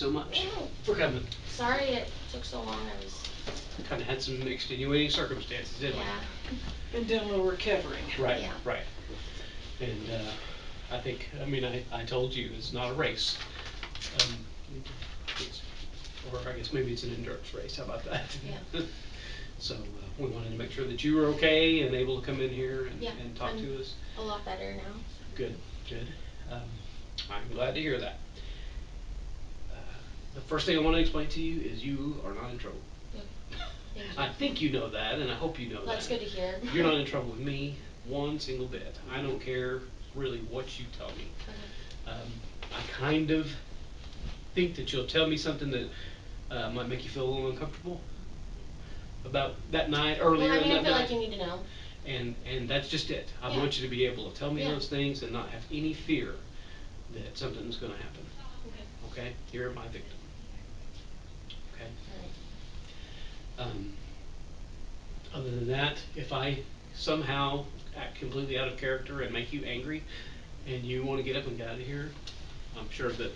so much Oh, for coming. sorry it took so long. I was, Kind of had some extenuating circumstances, didn't we? yeah, Been doing a little recovering. Right, yeah. right. And I think, I mean, I told you it's not a race. Um, it's, or I guess maybe it's an endurance race. How about Yeah. that? So we wanted to make sure that you were okay and able to come in here Yeah, and talk I'm to us. a lot better now. Good, good. Um, I'm glad to hear that. Uh, the first thing I want to explain to you is you are not in trouble. Okay, thank I you. think you know that, and I hope you know That's that. good to hear. You're not in trouble with me one single bit. I don't care really what you tell me. Okay. I kind of think that you'll tell me something that might make you feel a little uncomfortable about that night Well, earlier I in mean, I that feel night, like you need to know. and that's just it. I Yeah. want you to be able to tell me Yeah. those things and not have any fear that something's going to happen. Okay. Okay, you're my victim. Okay. All right. Um, Other than that, if I somehow act completely out of character and make you angry, and you want to get up and get out of here, I'm sure that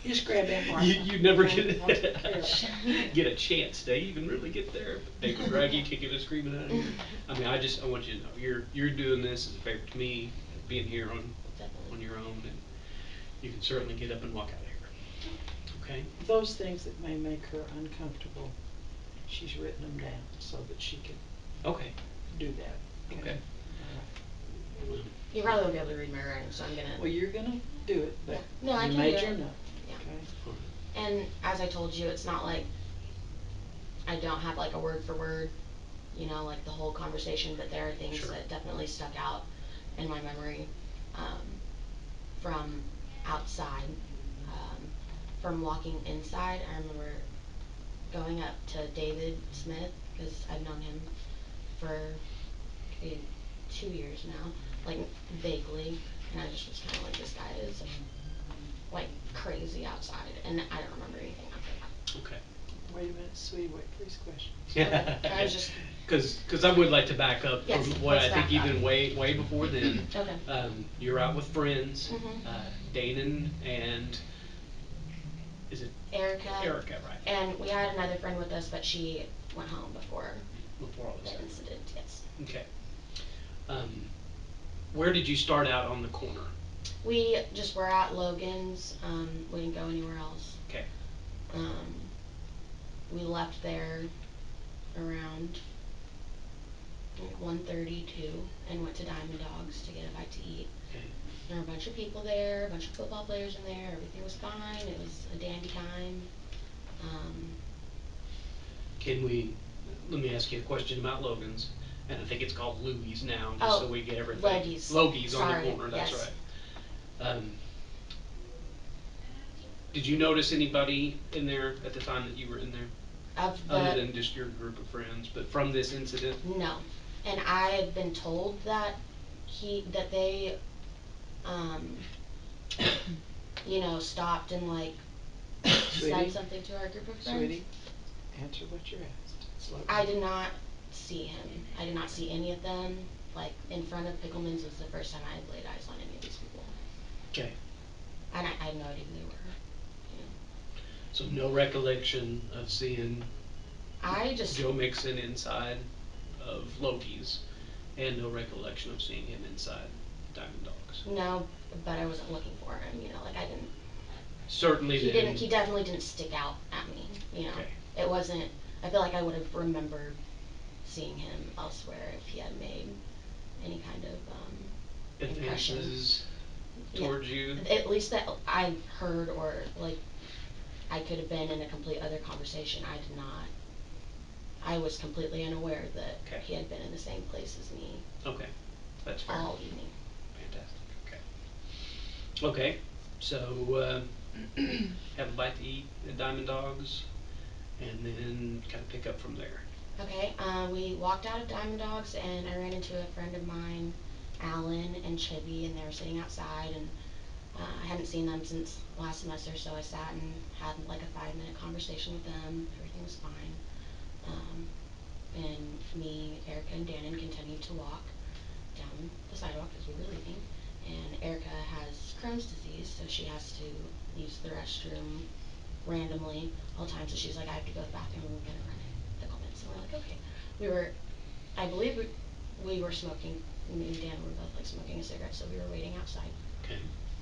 You just grab that you, Martha. you never Okay? get I'll take care of it. get a chance to even really get there. They would drag you Yeah. kicking and screaming out of here. I mean, I want you to know you're doing this as a favor to me, being here Definitely. on your own, and you can certainly get up and walk out of here. Okay? Those things that may make her uncomfortable, she's written them down so that she can Okay. do that. Okay? Okay. All right. Well, You probably won't be able to read my writing, so I'm gonna. Well, you're gonna do it, Yeah. but No, I you can do made it. your note. Yeah. Okay? all right. And as I told you, it's not like I don't have like a word for word, like the whole conversation, but there are things Sure. that definitely stuck out in my memory from outside. Um, from walking inside, I remember going up to David Smith because I've known him for maybe 2 years now, like vaguely, and I just was kind of like, this guy is like crazy outside, and I don't remember anything after that. Okay. Wait a minute, sweetie. Wait for his questions. Okay, I was just Because I would like to back up from yes, what let's I back think up. even way before then. Okay. You're out with friends, Mhm. Danon and is it Erica, Erica, right? and we had another friend with us, but she went home before Before all this the stuff. incident. Yes. Okay. Um, where did you start out on the corner? We just were at Logan's. We didn't go anywhere else. Okay. Um, we left there around like 1:32 and went to Diamond Dogs to get a bite to eat. Okay. There were a bunch of people there, a bunch of football players in there. Everything was fine. It was a dandy time. Um, Can we? Let me ask you a question about Logan's, and I think it's called Louie's now, just oh, so we get everything. Logies. Logie's on the Sorry. corner. That's Yes. right. Um, did you notice anybody in there at the time that you were in there, Of other the than just your group of friends? But from this incident, no, and I had been told that they um, stopped and like said Sweetie, something to our group of friends. sweetie, answer what you're asked. Slow I down. did not see him. I did not Okay. see any of them. Like in front of Pickleman's was the first time I had laid eyes on any of these people, okay. and I had no idea who they were. You know, So no recollection of seeing I just Joe Mixon inside of Loki's, and no recollection of seeing him inside Diamond Dogs. no, but I wasn't looking for him. Like I didn't. Certainly He then. didn't. He definitely didn't stick out at me. Okay. It wasn't. I feel like I would have remembered seeing him elsewhere if he had made any kind of impression. Advances Yeah, towards you. at least that I heard, or like I could have been in a complete other conversation. I did not. I was completely unaware that Okay. he had been in the same place as me Okay. That's fair. all evening. Fantastic. Okay. Okay. So have a bite to eat at Diamond Dogs, and then kind of pick up from there. Okay, we walked out of Diamond Dogs, and I ran into a friend of mine, Alan and Chibi, and they were sitting outside, and I hadn't seen them since last semester, so I sat and had like a 5-minute conversation with them. Everything was fine. Um, and me, Erica, and Dannon continued to walk down the sidewalk as we were leaving. And Erica has Crohn's disease, so she has to use the restroom randomly all the time. So she's like, I have to go to the bathroom. I'm gonna run in a couple minutes. And we're like, okay. We were, I believe we were smoking. Me and Dan were both like smoking a cigarette, so we were waiting outside. Okay.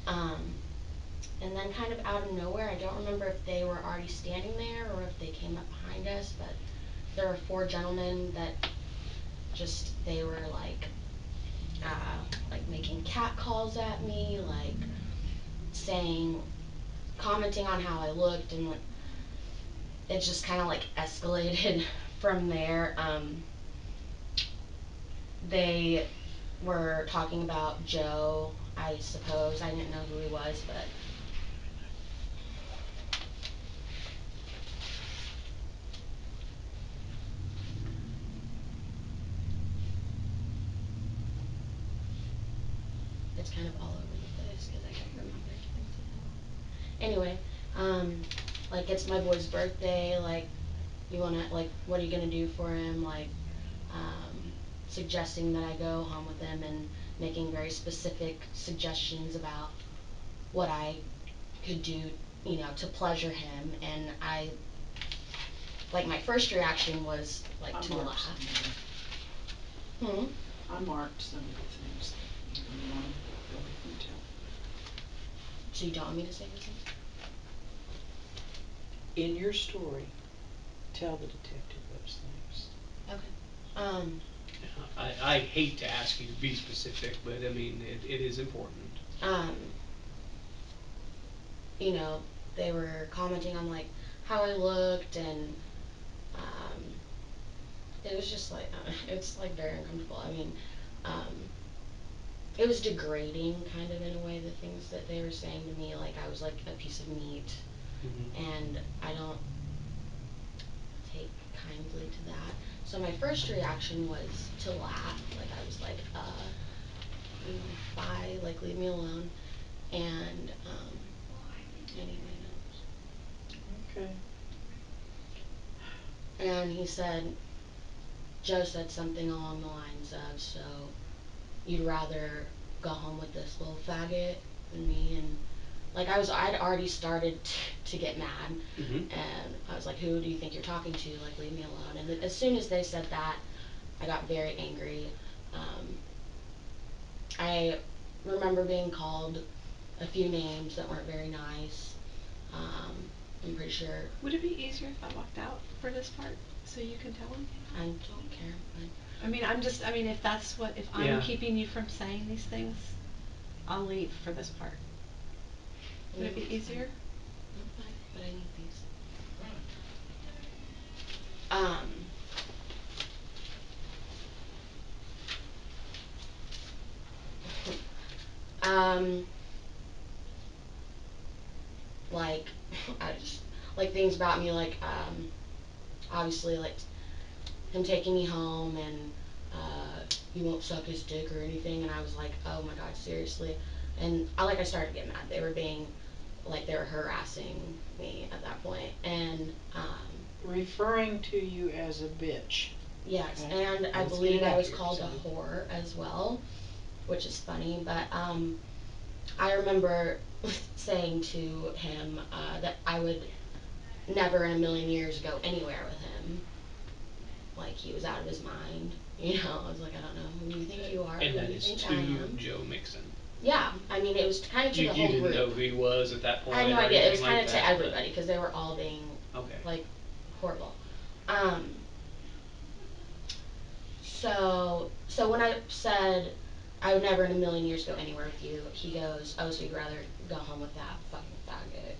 Um, and then kind of out of nowhere, I don't remember if they were already standing there or if they came up behind us, but there were four gentlemen that just they were like making cat calls at me, like saying, commenting on how I looked, and it just kind of like escalated from there. They were talking about Joe, I suppose. I didn't know who he was, but it's kind of all over the place because I don't remember things at all. Anyway, um, like it's my boy's birthday. Like, you wanna like, what are you gonna do for him? Like, um, suggesting that I go home with him and making very specific suggestions about what I could do, to pleasure him. And like, my first reaction was like I to marked some laugh. of Hmm. I marked some of the things that you want to go ahead and tell. So you don't want me to say those things? In your story, tell the detective those things. Okay. Um, I hate to ask you to be specific, but I mean, it is important. um, you know, they were commenting on like how I looked, and um, it was just like it's like very uncomfortable. I mean, um, it was degrading, kind of, in a way, the things that they were saying to me, like I was like a piece of meat, Hmm. and I don't take kindly to that. So my first reaction was to laugh, like I was like, bye, like leave me alone. And anyway, Okay. and he said, Joe said something along the lines of, so you'd rather go home with this little faggot than me. And like I'd already started to get mad, Hmm. and I was like, who do you think you're talking to? Like, leave me alone. And as soon as they said that, I got very angry. I remember being called a few names that weren't very nice. I'm pretty sure. Would it be easier if I walked out for this part so you can tell him? I don't care, but I mean, I mean, if that's what, if I'm Yeah. keeping you from saying these things, I'll leave for this part. no, Would it be it's fine. easier? No, fine, but I need these. Um, um, like I just like things about me, like obviously, like him taking me home, and he won't suck his dick or anything. And I was like, oh my god, seriously. And I started to get mad. They were being like, they were harassing me at that point. And Referring to you as a bitch. yes, Okay. and I Let's get believe it I out was here. called So, a whore as well, which is funny. But I remember saying to him that I would never in a million years go anywhere with him. Like, he was out of his mind. I was like, I don't know who you think you are. And Who do that you is think I to am? Joe Mixon. Yeah, I mean, it was kind of to the You whole didn't know group. who he was at that I had point no or idea. It anything was kind like of to that, but everybody because they were all being okay. like horrible. Um, so when I said I would never in a million years go anywhere with you, he goes, "Oh, so you'd rather go home with that fucking faggot?"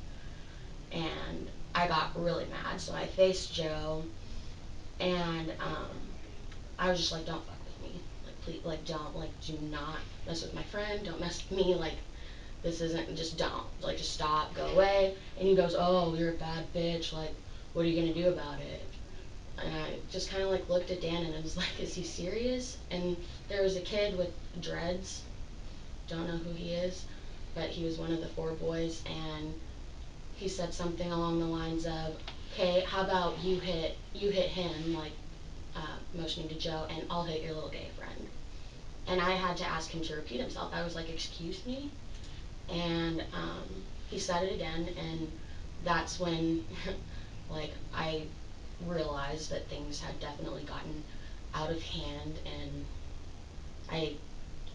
And I got really mad, so I faced Joe, and I was just like, "Don't fuck with me, like please, like don't, like do not mess with my friend, don't mess with me, like this isn't, just don't, like just stop, go away." And he goes, "Oh, you're a bad bitch, like what are you gonna do about it?" And I just kind of like looked at Dan and I was like, "Is he serious?" And there was a kid with dreads, don't know who he is, but he was one of the four boys, and he said something along the lines of, "Okay, how about you hit him, like motioning to Joe, and I'll hit your little gay friend." And I had to ask him to repeat himself. I was like, "Excuse me?" And he said it again, and that's when like I realized that things had definitely gotten out of hand, and I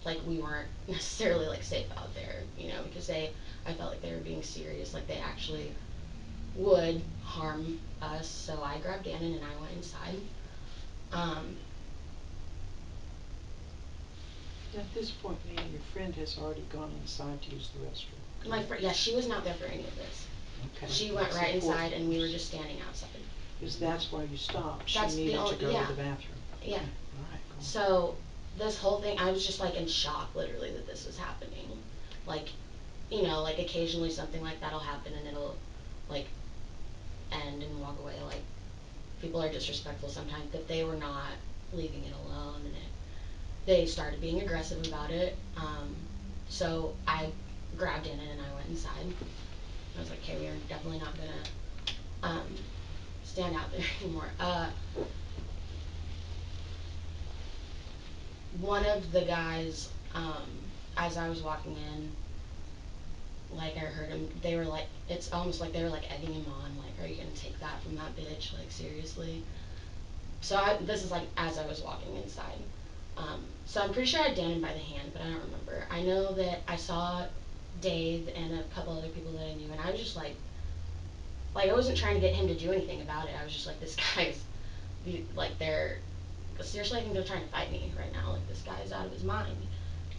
like we weren't necessarily like safe out there, because I felt like they were being serious, like they actually would harm us. So I grabbed Dannon and I went inside. Um, At this point, Mia, your friend has already gone inside to use the restroom. my Correct? yeah, she was not there for any of this. Okay. She went That's right inside, important. and we were just standing outside. Because that's why you stopped. She That's the needed to only go to yeah, the bathroom. yeah. Okay. All right. Go on. So this whole thing, I was just like in shock, literally, that this was happening. Like, like occasionally something like that'll happen, and it'll like end and walk away. Like people are disrespectful sometimes, but they were not leaving it alone, and they started being aggressive about it. So I grabbed in it and I went inside. I was like, okay, we are definitely not gonna stand out there anymore. One of the guys, as I was walking in, like I heard him, they were like, it's almost like they were like egging him on, like, are you gonna take that from that bitch? Like, seriously? So this is like as I was walking inside. So I'm pretty sure I had Dannon by the hand, but I don't remember. I know that I saw Dave and a couple other people that I knew, and I was just like I wasn't trying to get him to do anything about it. I was just like, this guy's, like, they're, seriously, I think they're trying to fight me right now. Like, this guy's out of his mind.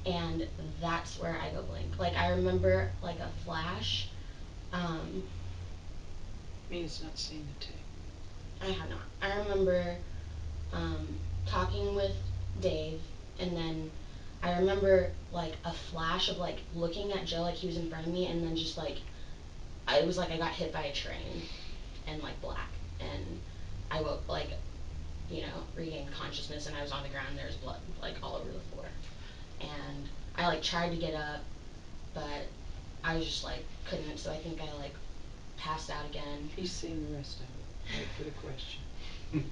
And that's where I go blank. Like, I remember, like, a flash. Um, Mia's not seen the tape. I have not. I remember talking with Dave, and then I remember like a flash of like looking at Joe like he was in front of me, and then just like it was like I got hit by a train and like black, and I woke like regained consciousness, and I was on the ground. And there was blood like all over the floor, and I like tried to get up, but I was just like couldn't. So I think I like passed out again. He's seen the rest of it. Wait for the question. Okay?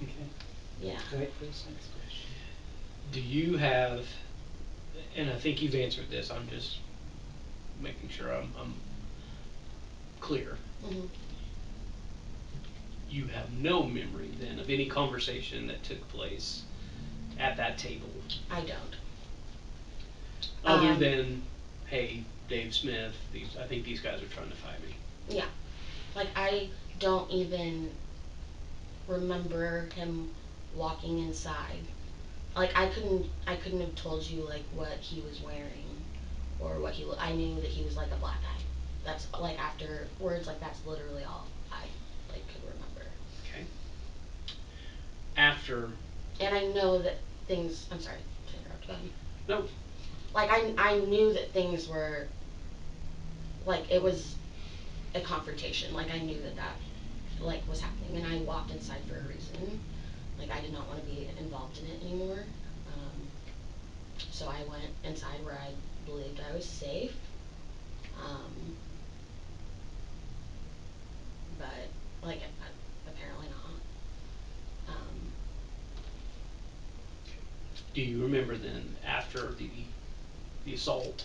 Yeah. Wait for his next question. Do you have, and I think you've answered this, I'm just making sure I'm clear. Hmm. You have no memory then of any conversation that took place at that table I don't. other than, hey, Dave Smith, I think these guys are trying to fight me. Yeah. Like I don't even remember him walking inside. Like I couldn't have told you like what he was wearing or what he I knew that he was like a black guy. That's like afterwards, like that's literally all I like could remember. Okay. After, And I know that things, I'm sorry to interrupt, go ahead. no, Like I knew that things were like it was a confrontation. Like I knew that like was happening, and I walked inside for a reason. Like I did not want to be involved in it anymore. Um, so I went inside where I believed I was safe. Um, but like apparently not. Um, do you remember then after the assault,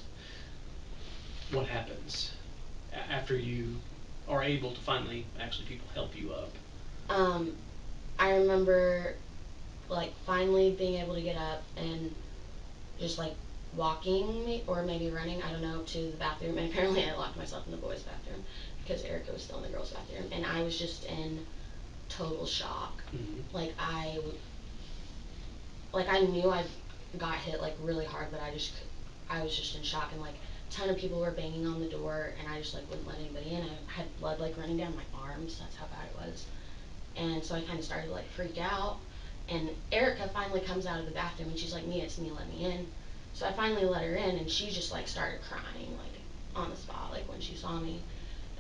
what happens after you are able to finally actually people help you up? um, I remember like finally being able to get up and just like walking or maybe running, I don't know, to the bathroom. And apparently I locked myself in the boys' bathroom because Erica was still in the girls' bathroom, and I was just in total shock. Mm-hmm. Like I knew I got hit like really hard, but I was just in shock, and like a ton of people were banging on the door, and I just like wouldn't let anybody in. I had blood like running down my arms. That's how bad it was. And so I kind of started to like freak out. And Erica finally comes out of the bathroom, and she's like, Mia, it's me, let me in. So I finally let her in, and she just like started crying like on the spot, like when she saw me.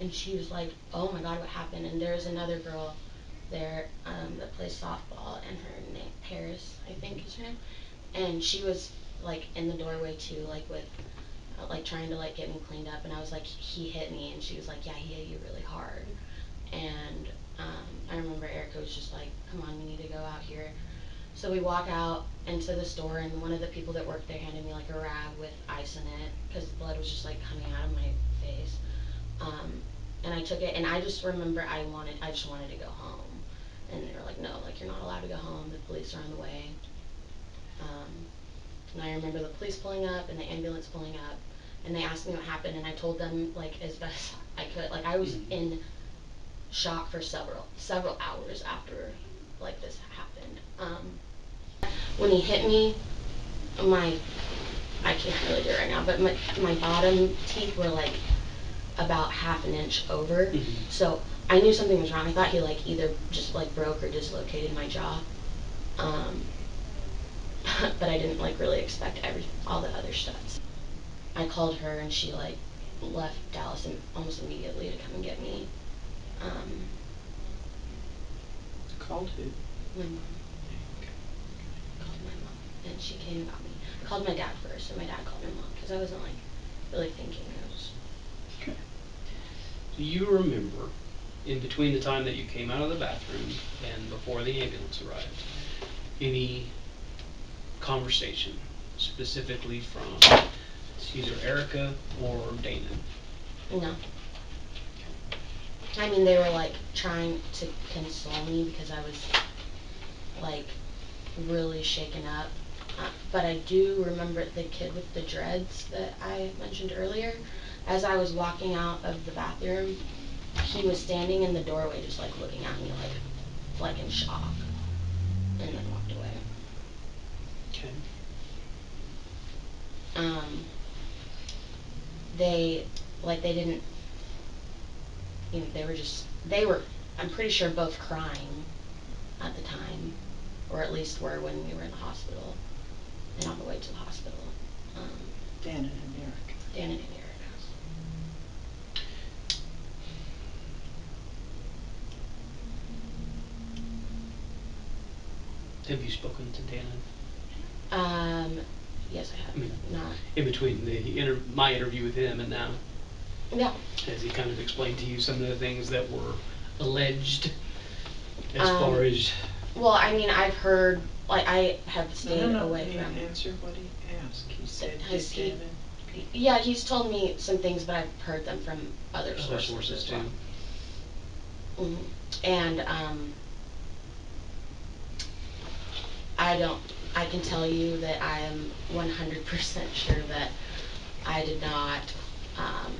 And she was like, oh my God, what happened? And there's another girl there that plays softball, and her name, Paris, I think is her name. And she was like in the doorway too, like with like trying to like get me cleaned up. And I was like, he hit me. And she was like, yeah, he hit you really hard. And I remember Erica was just like, come on, we need to go out here. So we walk out into the store, and one of the people that worked there handed me like a rag with ice in it because the blood was just like coming out of my face. Um, and I took it, and I just remember I just wanted to go home, and they were like, no, like you're not allowed to go home. The police are on the way. And I remember the police pulling up and the ambulance pulling up, and they asked me what happened, and I told them like as best I could. Like I was in shock for several hours after like this happened. When he hit me, my I can't really do it right now, but my bottom teeth were like about half an inch over. So I knew something was wrong. I thought he like either just like broke or dislocated my jaw. Um, but I didn't like really expect all the other stuff. I called her and she like left Dallas almost immediately to come and get me. Um, Called who? my mom. Called my mom and she came and got me. I called my dad first and my dad called my mom because I wasn't like really thinking. I was. Okay. Do you remember, in between the time that you came out of the bathroom and before the ambulance arrived, any conversation specifically from either Erica or Dana? No. I mean, they were like trying to console me because I was like really shaken up. But I do remember the kid with the dreads that I mentioned earlier. As I was walking out of the bathroom, he was standing in the doorway just like looking at me like in shock, and then walked away. Okay. Um, they they didn't, they were, I'm pretty sure, both crying at the time, or at least were when we were in the hospital and on the way to the hospital. Dana and Eric. Dan and Erica. Have you spoken to Dana? Yes, I have. I mean, Not. in between my interview with him and now, Yeah. has he kind of explained to you some of the things that were alleged as Um, far as? well, I mean, I've heard, like, I have stayed No. away He from. answered what he asked. He said, Has did he? Dana? Yeah, he's told me some things, but I've heard them from other Other sources sources as too. well. And I don't. I can tell you that I am 100% sure that I did not um,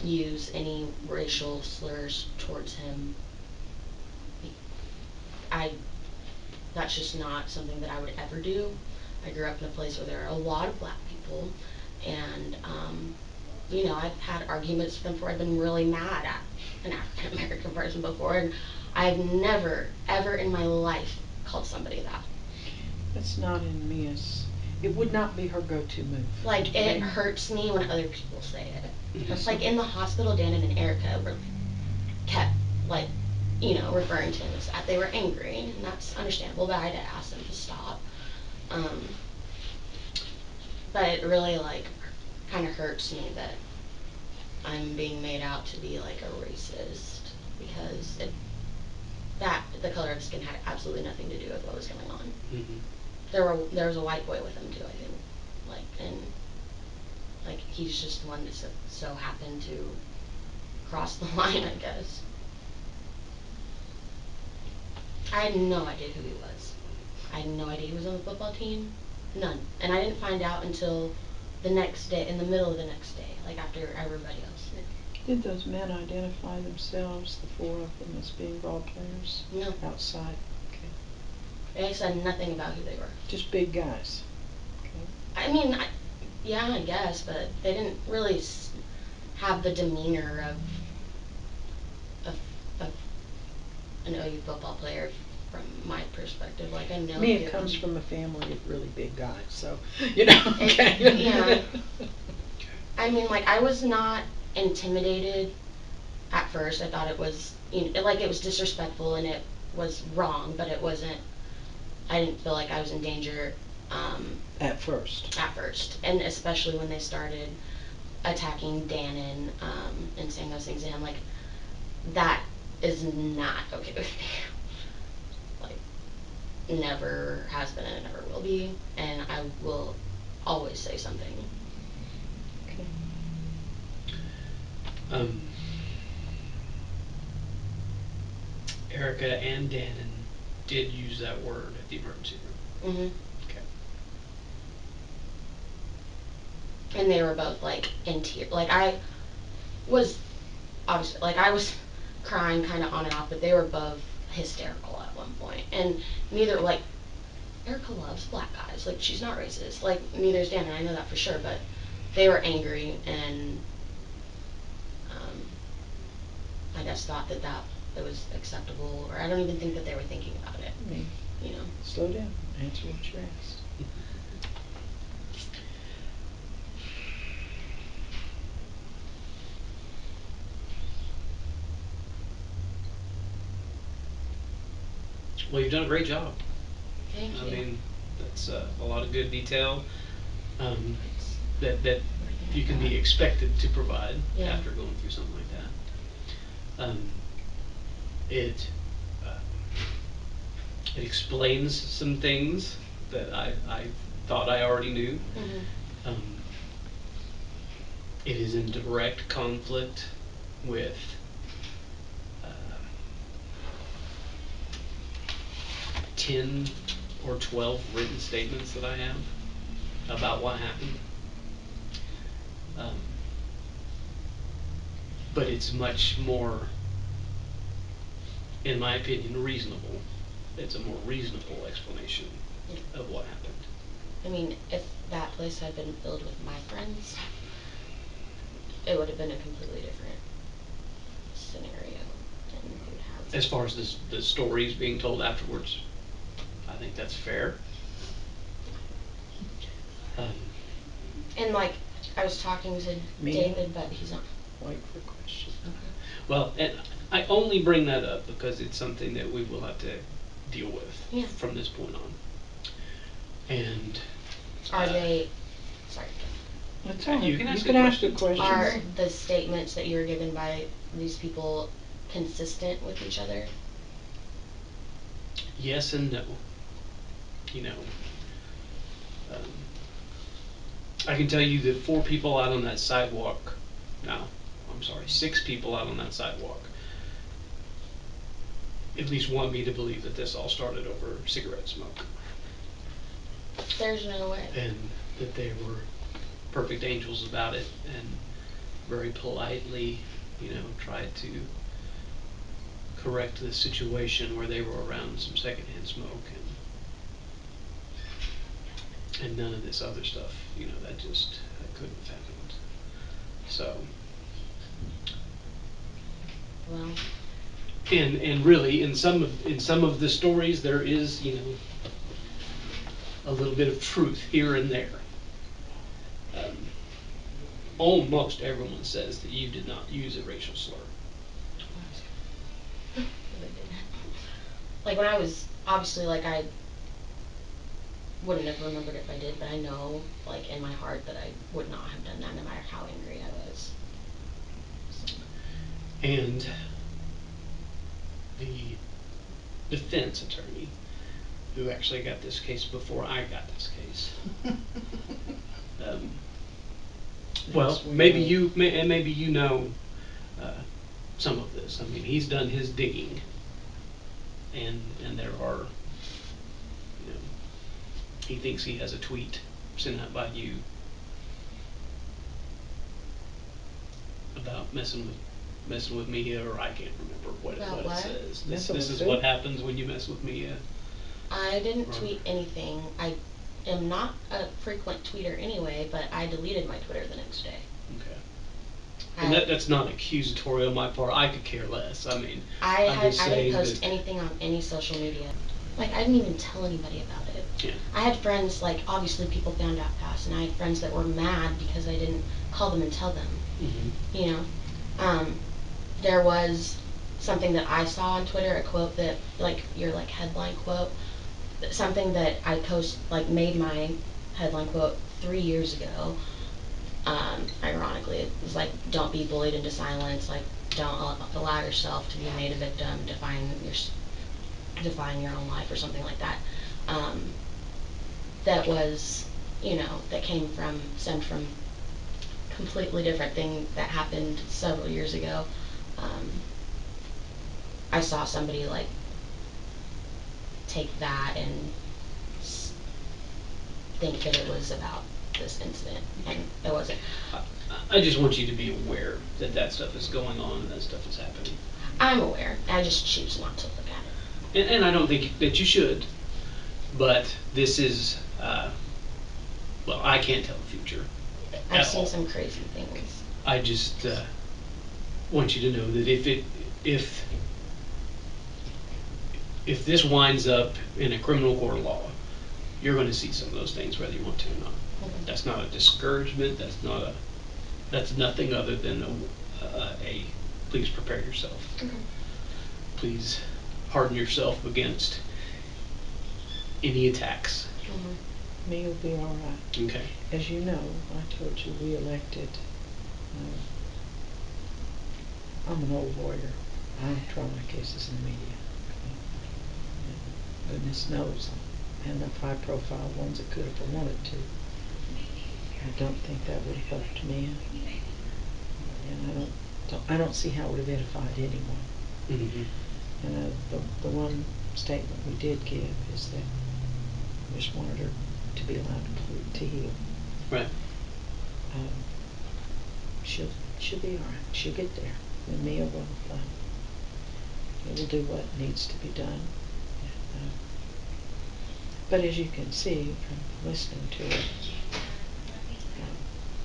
use any racial slurs towards him. I That's just not something that I would ever do. I grew up in a place where there are a lot of black people, and I've had arguments with them before. I've been really mad at an African American person before, and I've never, ever in my life called somebody that. That's not in Mia's. It would not be her go-to move. Like, it hurts me when other people say it. That's Like, not. in the hospital, Dan and Erica were kept, like, referring to him as that. They were angry, and that's understandable, but I had to ask them to stop. Um, but it really, like, kind of hurts me that I'm being made out to be, like, a racist, because the color of skin had absolutely nothing to do with what was going on. Mm-hmm. There was a white boy with him, too, I think. And he's just one that so happened to cross the line, I guess. I had no idea who he was. I had no idea he was on the football team. None. And I didn't find out until the next day, in the middle of the next day, like after everybody else knew. Did those men identify themselves, the four of them, as being ball players? No. Outside? Okay. They said nothing about who they were. Just big guys. Okay. I mean, yeah, I guess, but they didn't really have the demeanor of an OU football player from my perspective. Like, I know a Mia few of comes them. from a family of really big guys, so Yeah. I mean, like, I was not intimidated at first. I thought it was, it was disrespectful and it was wrong, but it wasn't. I didn't feel like I was in danger. At first. At first, and especially when they started attacking Dannon and saying those things to him, like, that is not okay with me. Like, never has been and never will be, and I will always say something. Okay. Erica and Dannon did use that word at the emergency room. Mhm. Okay. And they were both like in tears. Like I was obviously like I was crying kind of on and off, but they were both hysterical at one point. And neither like Erica loves black guys. Like she's not racist. Like neither is Dannon. I know that for sure. But they were angry and um, I guess thought that it was acceptable, or I don't even think that they were thinking about it. I mean, You know. slow down. Answer what you're asked. Well, you've done a great job. Thank I you. mean, that's a lot of good detail um, It's that everything you I can got. be expected to provide Yeah. after going through something like that. It it explains some things that I thought I already knew. Mhm. Um, it is in direct conflict with uh, 10 or 12 written statements that I have about what happened. Um, but it's much more, in my opinion, reasonable. It's a more reasonable explanation Yeah. of what happened. I mean, if that place had been filled with my friends, it would have been a completely different scenario, and we would have. As far as the stories being told afterwards, I think that's fair. Um, And like, I was talking to Mia, David, but he's not. wait for question. Okay. well, and I only bring that up because it's something that we will have to deal with Yeah. from this point on. And Are they? Sorry. That's all right. you can ask a can ask a question. question. Are the statements that you were given by these people consistent with each other? Yes and no. You know, um, I can tell you that 4 people out on that sidewalk, no, I'm sorry, 6 people out on that sidewalk, at least want me to believe that this all started over cigarette smoke There's no way. and that they were perfect angels about it and very politely, tried to correct the situation where they were around some secondhand smoke and none of this other stuff, that couldn't have happened. So, Well, and really in some of the stories there is, a little bit of truth here and there. Um, Almost everyone says that you did not use a racial slur. really didn't. Like when I was obviously like I wouldn't have remembered if I did, but I know like in my heart that I would not have done that no matter how angry I was. So. And the defense attorney, who actually got this case before I got this case, um, well, Yes, we maybe know. maybe uh, some of this. I mean, he's done his digging, and there are, you know, he thinks he has a tweet sent out by you about messing with Mia, or I can't remember About what it what? says. This Messing this with is who? what happens when you mess with Mia. I didn't Or tweet anything. I am not a frequent tweeter anyway, but I deleted my Twitter the next day. okay, and I that's not accusatorial on my part. I could care less. I mean, I'm I just didn't saying post that. anything on any social media. Like I didn't even tell anybody about it. Yeah. I had friends like obviously people found out fast, and I had friends that were mad because I didn't call them and tell them. Hmm. You know, there was something that I saw on Twitter, a quote that like your like headline quote, something that I post like made my headline quote 3 years ago. Ironically, it was like, "Don't be bullied into silence. Like, don't allow yourself to be made a victim. Define your own life," or something like that. Um, that was, that stemmed from completely different thing that happened several years ago. Um, I saw somebody like take that and think that it was about this incident, and it wasn't. I just want you to be aware that that stuff is going on and that stuff is happening. I'm aware. I just choose not to look at it. And I don't think that you should, but this is, well, I can't tell the future I've at seen all. some crazy things. I just want you to know that if this winds up in a criminal court of law, you're going to see some of those things whether you want to or not. Mhm. That's not a discouragement. That's nothing other than a please prepare yourself. Okay. Please harden yourself against any attacks. Mhm. Me will be all right. Okay. As you know, I told you we elected. I'm an old lawyer. I don't try my cases in the media. Okay? And goodness knows I had enough high-profile ones that could if I wanted to. I don't think that would have helped me, and I don't see how it would have edified anyone. Mm-hmm. And the one statement we did give is that we just wanted her to be allowed to heal. Right. Um, she'll be all right. She'll get there, and Mia will do what needs to be done. But as you can see from listening to her,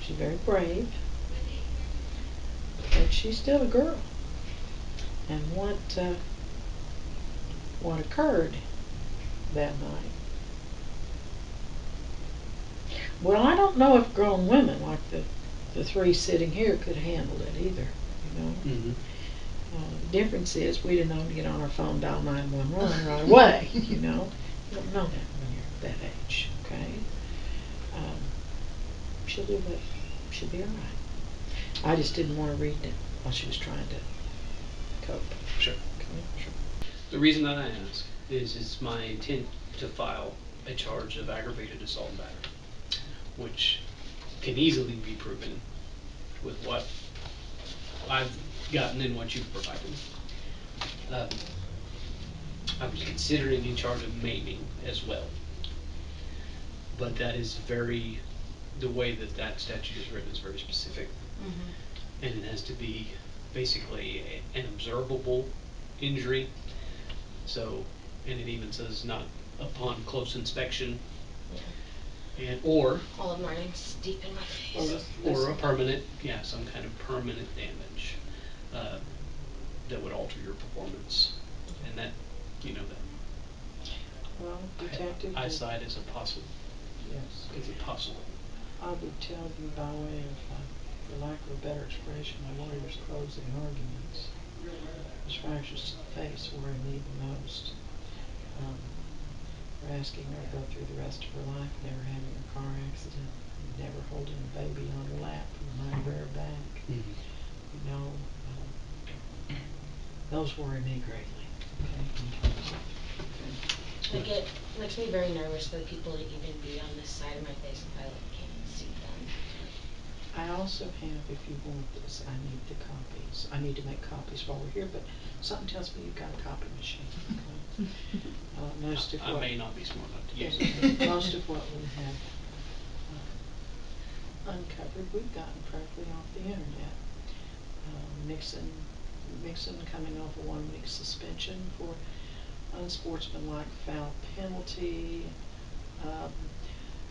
she's very brave, but she's still a girl. And what occurred that night? Well, I don't know if grown women like the three sitting here could handle it either. You know. Mm-hmm. The difference is we didn't know to get on our phone, dial 911 right away. You know, you don't know that when you're that age. Okay. Um, she'll do what. She'll be all right. I just didn't want to read it while she was trying to cope. Sure. Okay. Sure. The reason that I ask is it's my intent to file a charge of aggravated assault and battery, which can easily be proven with what I've gotten and what you've provided. Um, I was considering a charge of maiming as well, but that is the way that that statute is written is very specific, Mhm. and it has to be basically an observable injury. So, and it even says not upon close inspection, Yeah. and or All of mine is deep in my Well, face. or a permanent, yeah, some kind of permanent damage uh, that would alter your performance, and that, you know, that Well, detective. eyesight is a possible, Yes. is a possible. I would tell you by way of, for lack of a better expression, a lawyer's closing arguments. Those fractures to the face worry me the most. Um, we're asking her to go through the rest of her life never having a car accident, never holding a baby on her lap who might wear her back. Mm-hmm. You know, those worry me greatly. Okay, in terms of, okay. Like it makes me very nervous for people to even be on this side of my face if I like can't see them. I also have, if you want this, I need the copies. I need to make copies while we're here, but something tells me you've got a copy machine. Okay? Most of I what may not be smart enough to use yeah, it. most of what we have uncovered, we've gotten, frankly, off the internet. Mixon coming off a 1-week suspension for unsportsmanlike foul penalty. Um,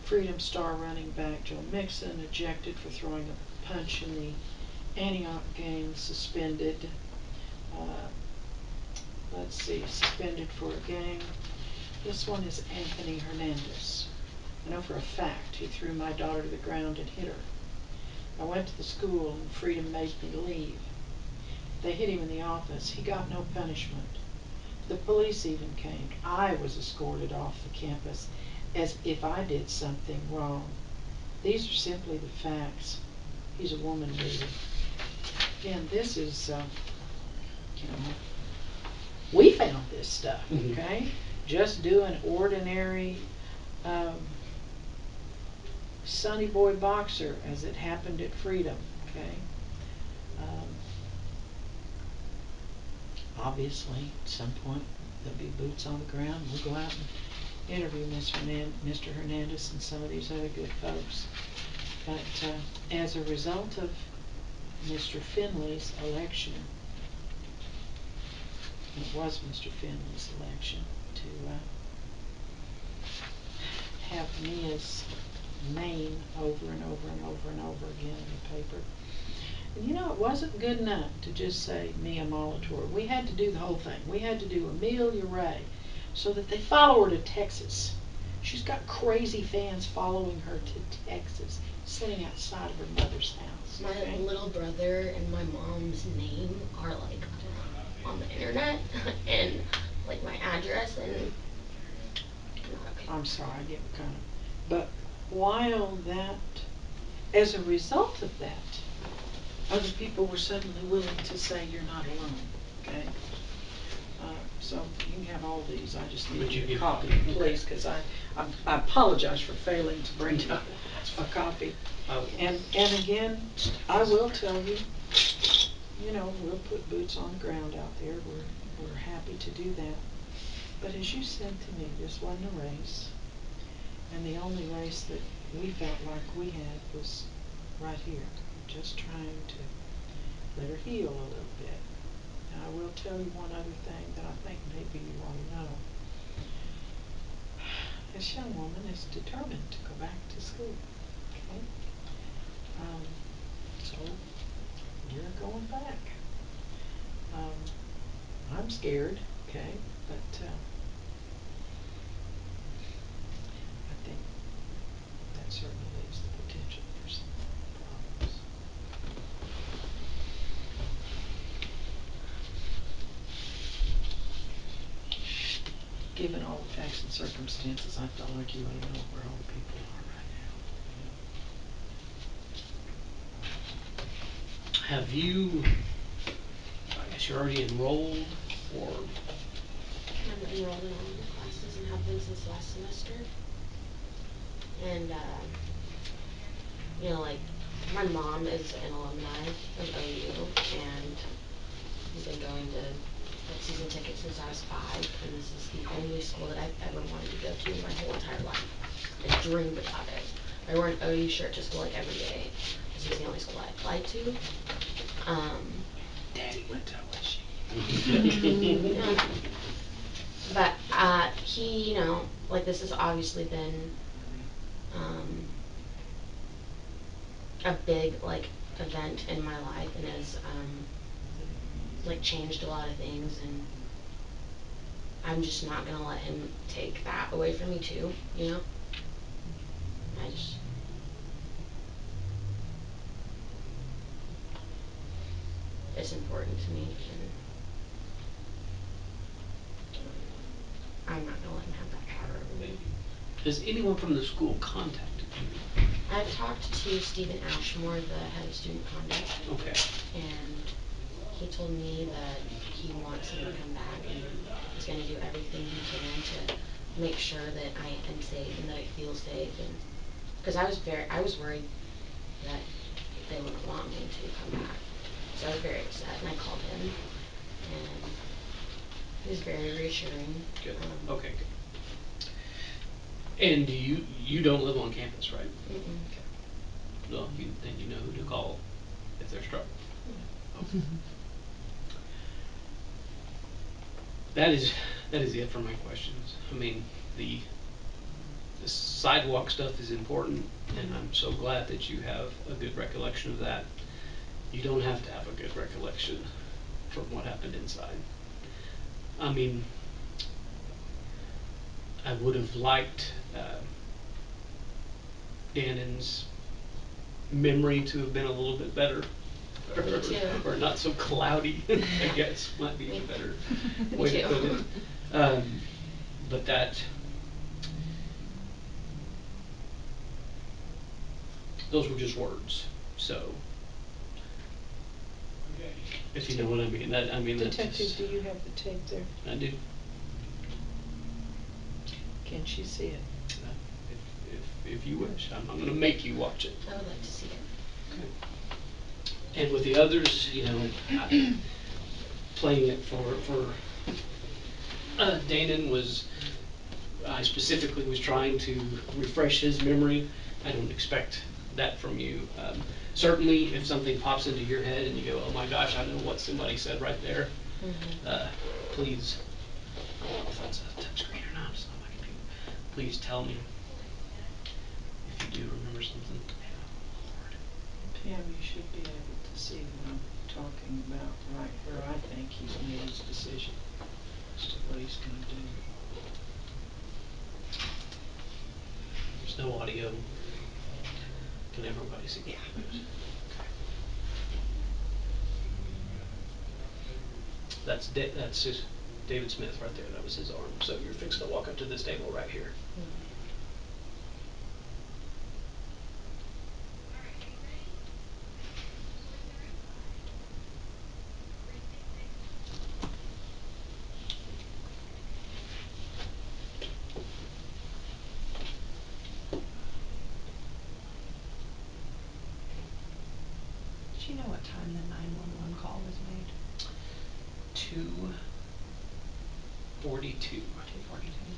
Freedom Star running back Joe Mixon ejected for throwing a punch in the Antioch game, suspended. Uh, let's see, suspended for a game. This one is Anthony Hernandez. I know for a fact he threw my daughter to the ground and hit her. I went to the school and Freedom made me leave. They hit him in the office. He got no punishment. The police even came. I was escorted off the campus as if I did something wrong. These are simply the facts. He's a woman leader. Again, this is, you know, we found this stuff, Mm-hmm. okay? Just doing ordinary Sunny Boy Boxer as it happened at Freedom, okay? Um, Obviously, at some point, there'll be boots on the ground. We'll go out and interview Mr. Hernandez and some of these other good folks. But as a result of Mr. Finley's election, it was Mr. Finley's election to have Mia's name over and over and over and over again in the paper. And you know, it wasn't good enough to just say Mia Molitor. We had to do the whole thing. We had to do Amelia Ray so that they follow her to Texas. She's got crazy fans following her to Texas, sitting outside of her mother's house. My Okay? little brother and my mom's name are like on the internet and like my address, and not okay. I'm sorry, I get kind of. But while that, as a result of that, other people were suddenly willing to say you're not alone. Okay? So you can have all these. I just need you a copy, please, because I apologize for failing to bring up a copy. And again, I will tell you, you know, we'll put boots on the ground out there. We're happy to do that. But as you said to me, this wasn't a race, and the only race that we felt like we had was right here, just trying to let her heal a little bit. Now, I will tell you one other thing that I think maybe you want to know. This young woman is determined to go back to school. Okay? So we're going back. Um, I'm scared, okay, but I think that certainly leaves the potential for some problems. Given all the facts and circumstances, I felt like you ought to know where all the people are right Have you, I guess you're already enrolled, or I'm enrolled in all of the classes and have been since last semester. And you know, like my mom is an alumni of OU, and we've been going to like season tickets since I was 5, and this is the only school that I've ever wanted to go to in my whole entire life. I dreamed about it. I wore an OU shirt to school like every day. This was the only school I applied to. Daddy went to Yeah. But he, you know, like this has obviously been um, a big like event in my life, and has like changed a lot of things, and I'm just not gonna let him take that away from me too, you know? I just it's important to me, and I'm not gonna let him have that power over me. has anyone from the school contacted you? I've talked to Stephen Ashmore, the head of student conduct, Okay. and he told me that he wants me to come back and is going to do everything he can to make sure that I am safe and that I feel safe. And because I was worried that they wouldn't want me to come back, so I was very upset, and I called him, and he was very reassuring. Good. Okay, good. And you don't live on campus, right? Mm-mm. Okay. Well, then you know who to call if there's trouble. Okay. That is it for my questions. I mean, the sidewalk stuff is important, and I'm so glad that you have a good recollection of that. You don't have to have a good recollection from what happened inside. I mean, I would have liked Dannon's memory to have been a little bit better, Me too. or not so cloudy, I guess might be Me, the better me way to too. put it. Um, but those were just words. So, if you know what I mean, that's Detective, just, do you have the tape there? I do. Can she see it? If you wish, I'm not going to make you watch it. I would like to see it. Okay. And with the others, playing it for Danon was, I specifically was trying to refresh his memory. I don't expect that from you. Certainly, if something pops into your head and you go, "Oh my gosh, I know what somebody said right there," Mm-hmm. uh, please. I don't know if that's a touchscreen or not. It's not my computer. Please tell me if you do remember something. Oh, Lord. Pam, you should be able to see what I'm talking about, right where I think he's made his decision as to what he's going to do. There's no audio. Can everybody see? Yeah. Good. Okay. That's his, David Smith right there. That was his arm. So you're fixing to walk up to this table right here. Mm-hmm. Do you know what time the 911 call was made? 2:42. 2:42.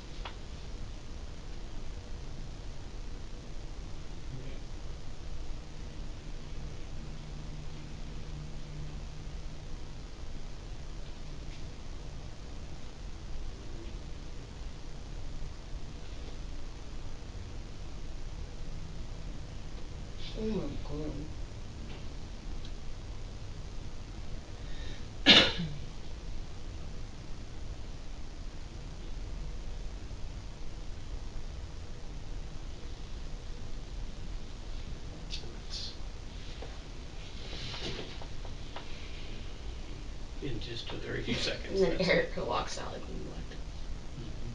Oh my god. And that's in just a very few And seconds. then That's it. Erica walks out like, what? Mhm.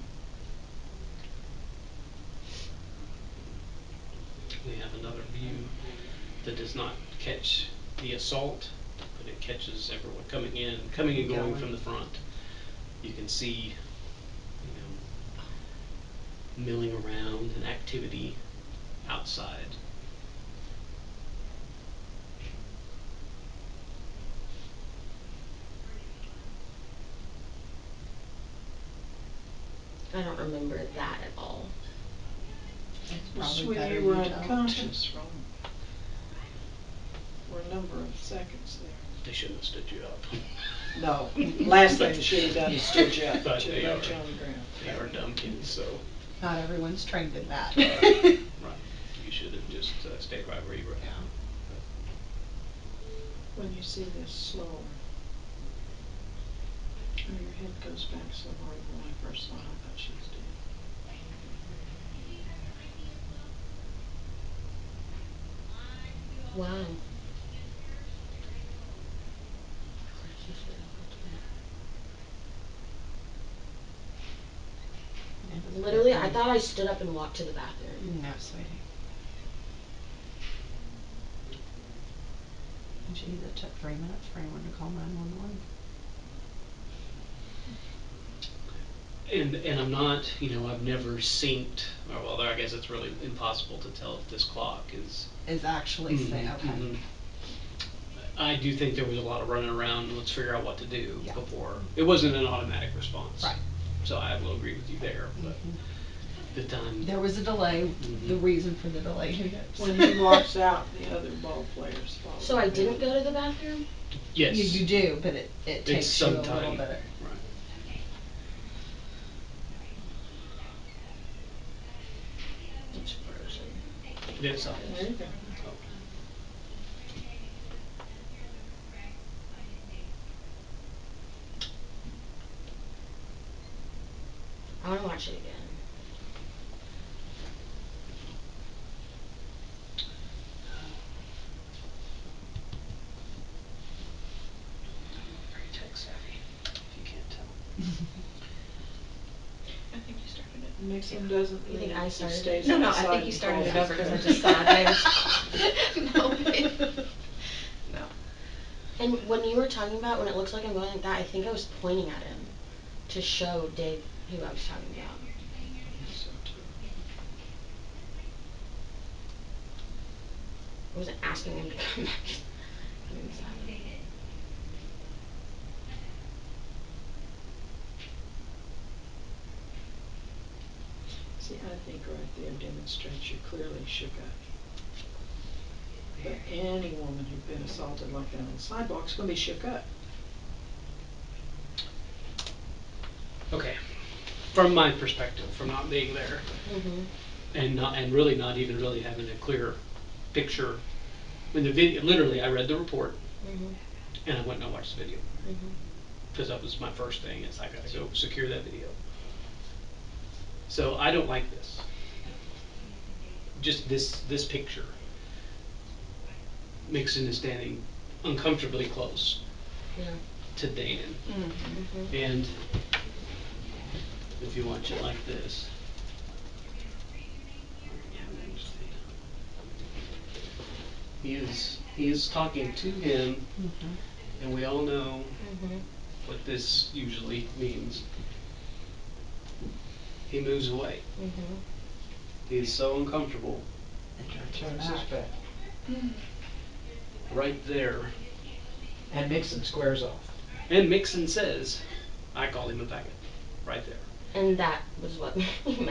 We have another view that does not catch the assault, but it catches everyone coming and going Going. from the front. You can see, you know, milling around and activity outside. I don't remember that at all. It's Well, probably sweetie, better you were you don't. unconscious for a number of seconds there. They shouldn't have stood you up. No, last thing they should have done is stood you up. But Should have left you on the ground. they are dumb kids, so Not everyone's trained in that. right, right. You should have just stayed right where you were at. Yeah. But When you see this slower, oh, your head goes back so hard. When I first saw it, I thought she was dead. Wow. It was Literally, I quick. thought I stood up and walked to the bathroom. No, sweetie. Geez, it took 3 minutes for anyone to call 911. and I'm not, I've never synced. Or well, I guess it's really impossible to tell if this clock is. Is actually say Mhm, okay. mhm. I do think there was a lot of running around. Let's figure out what to do Yeah. before. It wasn't an automatic response. Right. So I will agree with you there. But Hmm. the time. There was a delay. The Mhm. reason for the delay, who knows? When he walks out, the other ball players So follow I him. didn't go to the bathroom? Yes. You do, but it It's takes you some a little time. bit. Right. It's frozen. It is. Oh. There you go. Oh. I want to watch it again. I'm not very tech savvy, if you can't tell. I think you started it. Yeah. Mixon doesn't You think move. I He started it? stays No, no, I outside think you and started calls it his over because I coach. just saw David. No, babe. No. And when you were talking about when it looks like I'm going like that, I think I was pointing at him to show Dave who I was talking about. I think so too. I wasn't asking him to come back inside. See, I think right there demonstrates you're clearly shook up. But any woman who'd been assaulted like that on the sidewalk is going to be shook up. Okay, from my perspective, from not being there, Mhm. and really not even really having a clear picture. When the video, literally, I read the report Mhm. and I went and watched the video Mhm. because that was my first thing. Is I got to go secure that video. So I don't like this. Just this picture. Mixon is standing uncomfortably close Yeah. to Dan, Mhm. and if you watch it like this, he is talking to him, and we all know Mhm. what this usually means. He moves away. Mhm. He is so uncomfortable Turns his back. right there. And Mixon squares off. And Mixon says, I call him a faggot. Right there. And that was what made me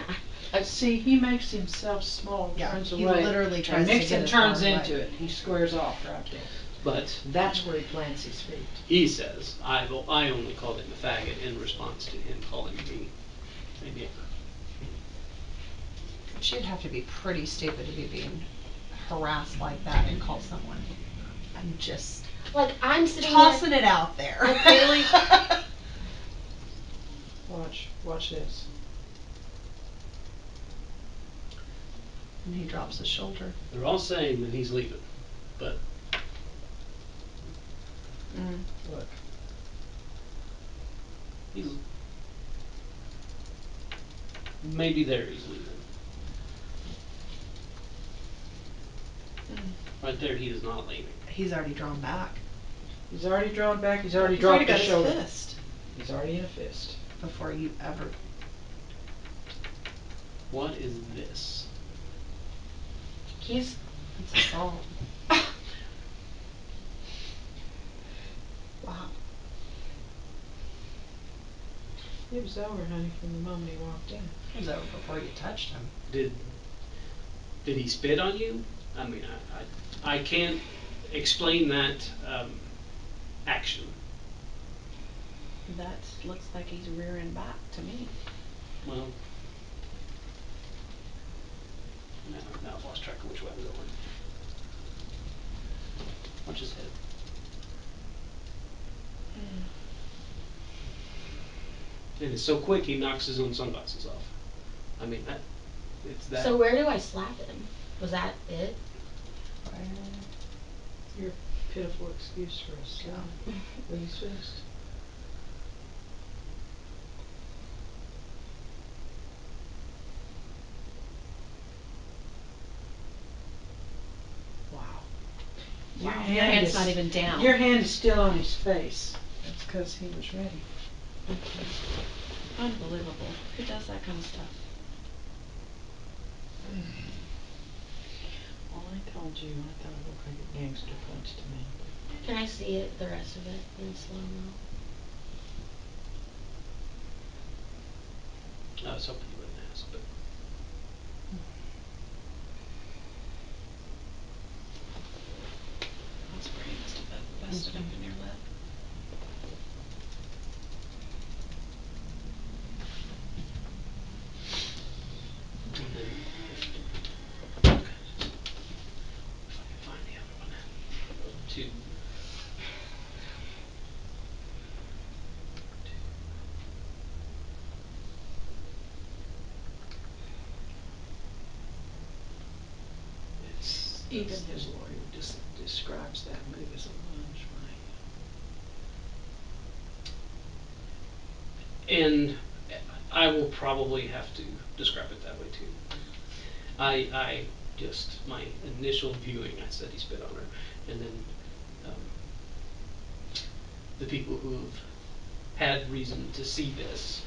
mad. See, he makes himself small, Yeah, turns he away. literally tries and to Mixon get as turns far away. into it. He squares off right there. But That's where he plants his feet. he says, I only called him a faggot in response to him calling me a nigger. But you'd have to be pretty stupid to be being harassed like that and call someone. I'm just Like I'm sitting tossing there. it out there. I clearly. Watch this. And he drops his shoulder. They're all saying that he's leaving, but Look. he's maybe there he's leaving. Right there, he is not leaving. He's already drawn back. He's already drawn back. He's already He's already dropped got his his shoulder. fist He's already in a fist. before you ever. What is this? He's It's assault. Wow. It was over, honey, from the moment he walked in. It was over before you touched him. Did he spit on you? I mean, I can't explain that action. That looks like he's rearing back to me. Well, now I've lost track of which way I'm going. Watch his head. And it's so quick he knocks his own sunglasses off. I mean it's that. So where do I slap him? Was that it? Your pitiful excuse for a slap with his fist. Wow. Your Wow. hand Your hand's is, not even down. Your hand is still on his face. That's because he was ready. Unbelievable. Who does that kind of stuff? Well, I told you, I thought it looked like a gangster punch to me. Can I see it, the rest of it, in slow mo? I was hoping you wouldn't ask, but That's where he must have busted open your lip. and then if I can find the other one. Two. Even his lawyer describes that move as a lunge, And I will probably have to describe it that way too. I just, my initial viewing, I said he spit on her, and then the people who have had reason to see this,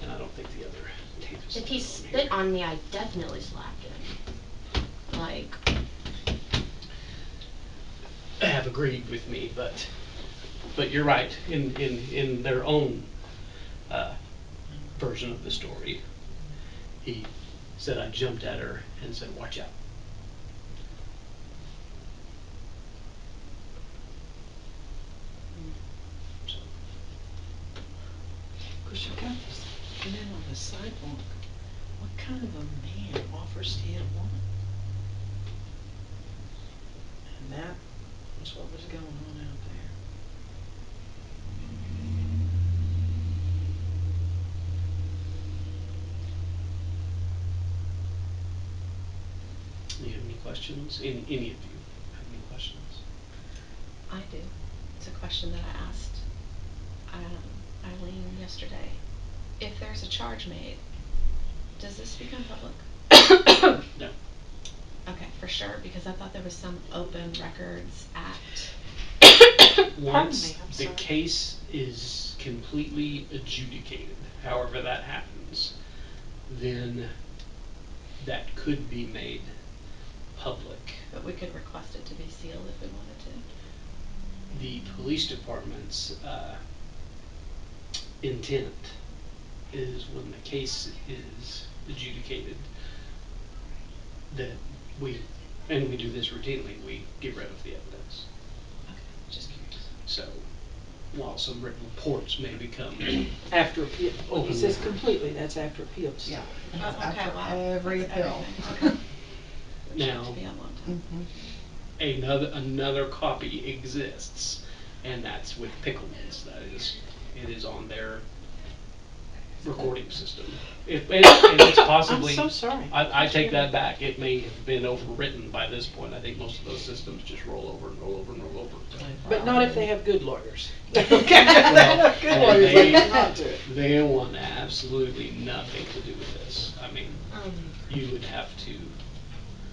and I don't think the other tape is If still he on here, spit on me, I definitely slapped him. Like, have agreed with me, but you're right. In their own version of the story, He said I jumped at her and said, "Watch out." So, Of course, you've got this man on the sidewalk. What kind of a man offers to hit a woman? And that was what was going on out there. do you have any questions? Any of you have any questions? I do. It's a question that I asked Eileen yesterday. If there's a charge made, does this become public? No. Okay, for sure, because I thought there was some Open Records Act. Once I'm the sorry. case is completely adjudicated, however that happens, then that could be made public. But we could request it to be sealed if we wanted to. The police department's intent is when the case is adjudicated that we, and we do this routinely, we get rid of the evidence. Okay, just curious. So while some written reports may become After appeal. When he Open says record. completely, that's after appeal still. Yeah. Oh, That's okay, after wow. every That's appeal. everything. Okay. Which Now, could be a long time. another copy exists, and that's with Pickleman's. That is, it is on their recording system. And it's possibly. I'm so sorry. I take that back. It may have been overwritten by this point. I think most of those systems just roll over and roll over and roll over. But not if they have good lawyers. Well, Good lawyers they, like not to it. they want absolutely nothing to do with this. I mean, Um, you would have to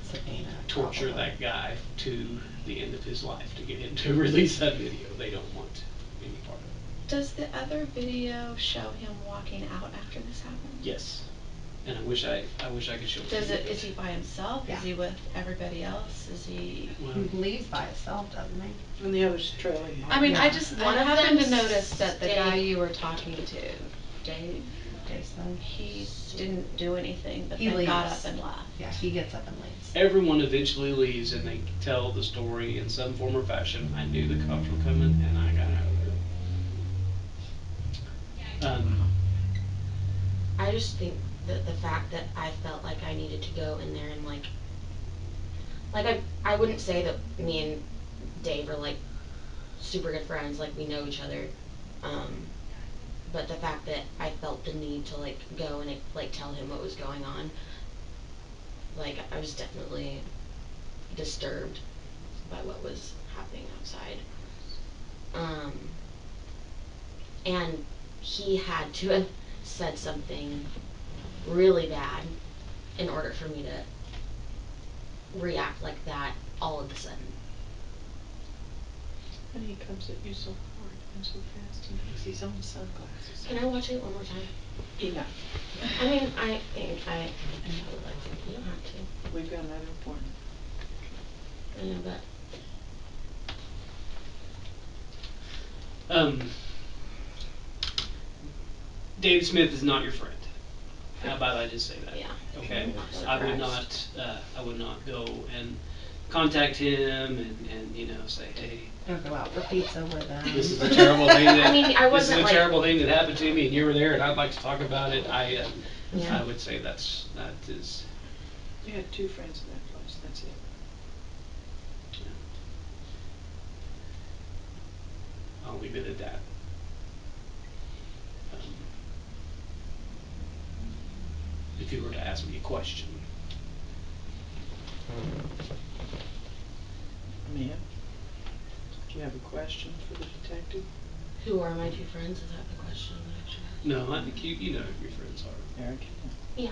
Subpoena. torture probably. that guy to the end of his life to get him to release that video. They don't want any part of it. Does the other video show him walking out after this happened? Yes, and I wish I could show it to Does you. it? Is he by himself? Yeah. Is he with everybody else? Is he? Well, He leaves by himself, doesn't he? And the other's trailing behind. I mean, Yeah. I just One I of happened to them notice that the guy stayed- you were talking to, Dave, Jason. he didn't do anything, but He then got leaves. up and left. Yeah, he gets up and leaves. everyone eventually leaves, and they tell the story in some form or fashion. I knew the cops were coming, and I got out of there. I just think that the fact that I felt like I needed to go in there and I wouldn't say that me and Dave are like super good friends, like we know each other. But the fact that I felt the need to like go and like tell him what was going on, like I was definitely disturbed by what was happening outside. Um, and he had to have said something really bad in order for me to react like that all of a sudden. And he comes at you so hard and so fast. He makes his own sunglasses. Can I watch it one more time? Enough. I mean, I would like to. You don't have to. We've got another appointment. I know, but Dave Smith is not your friend. How about I just say that? yeah. Okay. I'm not I would surprised. not. I would not go and contact him and say, hey, Or go out for pizza with him. this is a terrible thing that I mean, I this is wasn't a like terrible thing that happened to me, and you were there, and I'd like to talk about it. yeah. I would say that is. You had two friends in that place. That's it. Yeah. I'll leave it at that. If you were to ask me a question, Ma'am, do you have a question for the detective? Who are my two friends? Is that the question that I should ask? no, I think you know who your friends are. Eric and him. Yeah.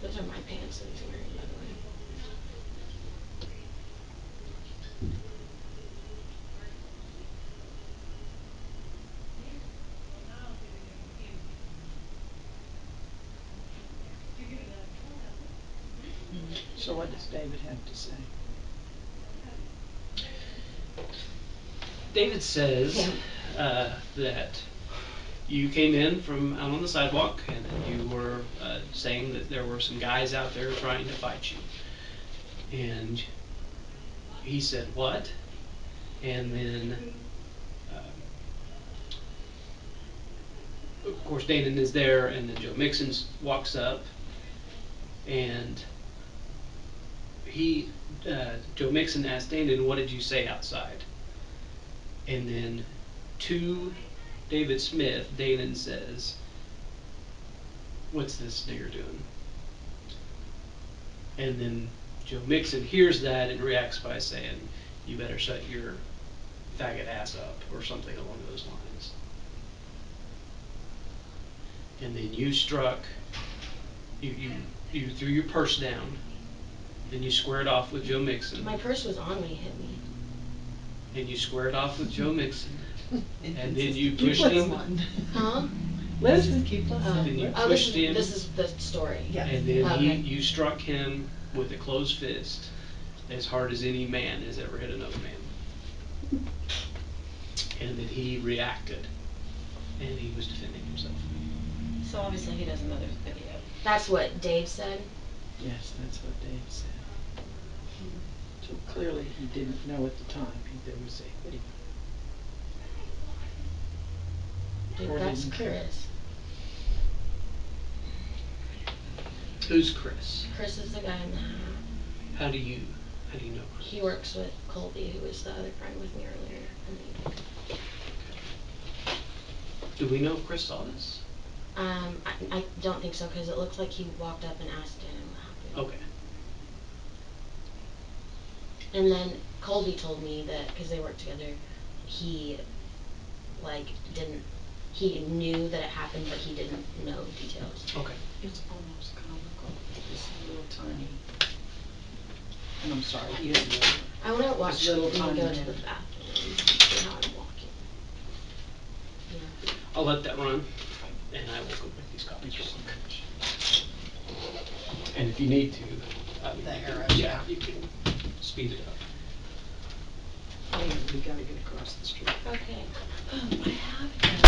Those are my pants that he's wearing, by the way. So what does David have to say? David says Yeah. that you came in from out on the sidewalk, and then you were saying that there were some guys out there trying to fight you. And he said, "What?" And then, of course, Danon is there, and then Joe Mixon walks up, and Joe Mixon asked Danon, "What did you say outside?" And then to David Smith, Danon says, "What's this nigger doing?" And then Joe Mixon hears that and reacts by saying, "You better shut your faggot ass up," or something along those lines. And then you struck, you threw your purse down, and you squared off with Joe Mixon. My purse was on when he hit me. And you squared off with Joe Mixon. And then you Keep pushed him. listening. Huh? Let's just keep listening. Then you Oh, pushed him. this is the story. Yes. And then Okay. you struck him with a closed fist as hard as any man has ever hit another man. And then he reacted, and he was defending himself. So obviously he doesn't know there's a video. That's what Dave said. Yes, that's what Dave said. So clearly he didn't know at the time there was a video. Dude, Or that's didn't care. Chris. Who's Chris? Chris is the guy in the hat. How do you know Chris? He works with Colby, who was the other friend with me earlier in the evening. Do we know if Chris saw this? I don't think so, because it looks like he walked up and asked Danon what happened. Okay. And then Colby told me that, because they worked together, he, he knew that it happened, but he didn't know details. Okay. It's almost comical. This little tiny, and I'm sorry, he is older. I want to watch little me tiny go man. to the bathroom, see how I'm walking. Yeah. I'll let that run, and I will go make these copies real quick. And if you need to, The you can, arrows, yeah, yeah. you can speed it up. Anyway, we gotta get across the street. Okay. I have